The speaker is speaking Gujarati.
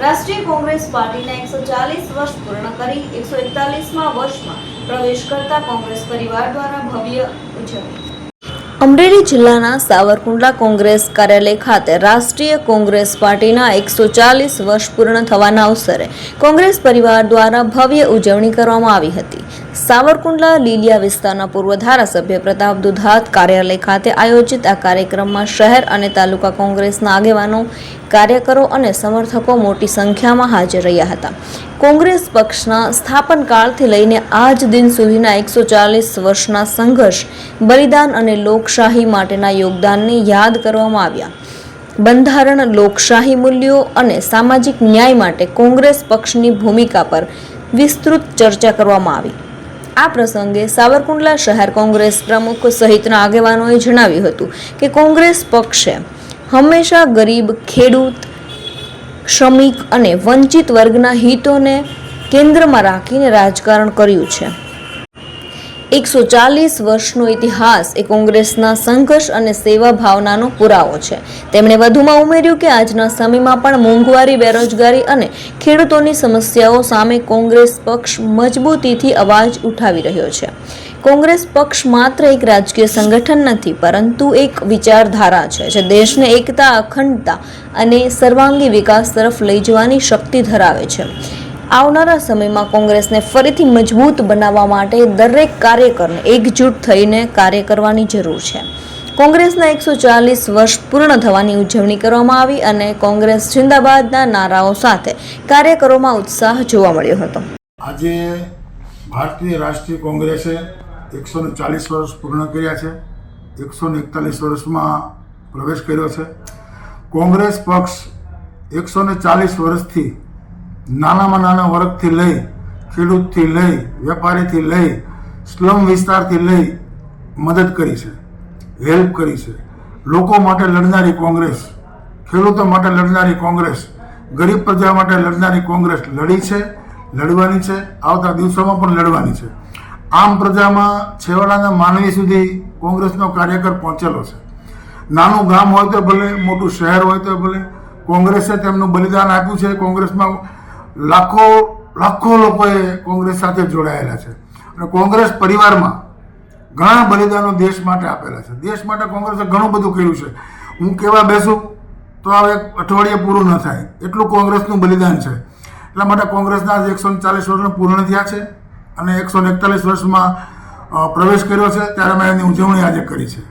રાષ્ટ્રીય કોંગ્રેસ પાર્ટીના 140 વર્ષ પૂર્ણ કરી 141મા વર્ષમાં પ્રવેશ કરતા કોંગ્રેસ પરિવાર દ્વારા ભવ્ય ઉજવણી। અમરેલી જિલ્લાના સાવરકુંડલા કોંગ્રેસ કાર્યાલય ખાતે રાષ્ટ્રીય કોંગ્રેસ પાર્ટીના 140 વર્ષ પૂર્ણ થવાના અવસરે કોંગ્રેસ પરિવાર દ્વારા ભવ્ય ઉજવણી કરવામાં આવી હતી। સાવરકુંડલા લીલિયા વિસ્તારના પૂર્વ ધારાસભ્ય પ્રતાપ દુધાત કાર્યાલય ખાતે આયોજિત આ કાર્યક્રમમાં શહેર અને તાલુકા કોંગ્રેસના આગેવાનો, કાર્યકરો અને સમર્થકો મોટી સંખ્યામાં હાજર રહ્યા હતા। કોંગ્રેસ પક્ષના સ્થાપન કાળથી લઈને આજ દિન સુધીના 140 વર્ષના સંઘર્ષ, બલિદાન અને લોકશાહી માટેના યોગદાનને યાદ કરવામાં આવ્યા। બંધારણ, લોકશાહી મૂલ્યો અને સામાજિક ન્યાય માટે કોંગ્રેસ પક્ષની ભૂમિકા પર વિસ્તૃત ચર્ચા કરવામાં આવી। આ પ્રસંગે સાવરકુંડલા શહેર કોંગ્રેસ પ્રમુખ સહિતના આગેવાનોએ જણાવ્યું હતું કે કોંગ્રેસ પક્ષે હંમેશા ગરીબ, ખેડૂત, શ્રમિક અને વંચિત વર્ગના હિતોને કેન્દ્રમાં રાખીને રાજકારણ કર્યું છે। 140 વર્ષનો ઇતિહાસ એ કોંગ્રેસના સંઘર્ષ અને સેવા ભાવનાનો પુરાવો છે। તેમણે વધુમાં ઉમેર્યું કે આજના સમયમાં પણ મોંઘવારી, બેરોજગારી અને ખેડૂતોની સમસ્યાઓ સામે કોંગ્રેસ પક્ષ મજબૂતીથી અવાજ ઉઠાવી રહ્યો છે। કોંગ્રેસ પક્ષ માત્ર એક રાજકીય સંગઠન નથી, પરંતુ એક વિચારધારા છે જે દેશને એકતા, અખંડતા અને સર્વાંગી વિકાસ તરફ લઈ જવાની શક્તિ ધરાવે છે। આવનારા સમયમાં કોંગ્રેસને ફરીથી મજબૂત બનાવવા માટે દરેક કાર્યકરને એકજૂટ થઈને કાર્ય કરવાની જરૂર છે। કોંગ્રેસના 140 વર્ષ પૂર્ણ થવાની ઉજવણી કરવામાં આવી અને કોંગ્રેસ જિંદાબાદના નારાઓ સાથે કાર્યકરોમાં ઉત્સાહ જોવા મળ્યો હતો। આજે ભારતીય રાષ્ટ્રીય કોંગ્રેસે 140 વર્ષ પૂર્ણ કર્યા છે। 141 વર્ષમાં પ્રવેશ કર્યો છે। કોંગ્રેસ પક્ષ 140 વર્ષથી નાનામાં નાના વર્ગથી લઈ, ખેડૂતથી લઈ, વેપારીથી લઈ, સ્લમ વિસ્તારથી લઈ મદદ કરી છે, હેલ્પ કરી છે। લોકો માટે લડનારી કોંગ્રેસ, ખેડૂતો માટે લડનારી કોંગ્રેસ, ગરીબ પ્રજા માટે લડનારી કોંગ્રેસ લડી છે, લડવાની છે, આવતા દિવસોમાં પણ લડવાની છે। આમ પ્રજામાં છેવાડાના માનવી સુધી કોંગ્રેસનો કાર્યકર પહોંચેલો છે। નાનું ગામ હોય તો ભલે, મોટું શહેર હોય તો ભલે, કોંગ્રેસે તેમનું બલિદાન આપ્યું છે। કોંગ્રેસમાં લાખો લોકોએ કોંગ્રેસ સાથે જોડાયેલા છે અને કોંગ્રેસ પરિવારમાં ઘણા બલિદાનો દેશ માટે આપેલા છે। દેશ માટે કોંગ્રેસે ઘણું બધું કર્યું છે। હું કહેવા બેસું તો આ એક અઠવાડિયે પૂરું ન થાય એટલું કોંગ્રેસનું બલિદાન છે। એટલા માટે કોંગ્રેસના 140 વર્ષ પૂર્ણ થયા છે અને 141 વર્ષમાં પ્રવેશ કર્યો છે, ત્યારે મેં એની ઉજવણી આજે કરી છે।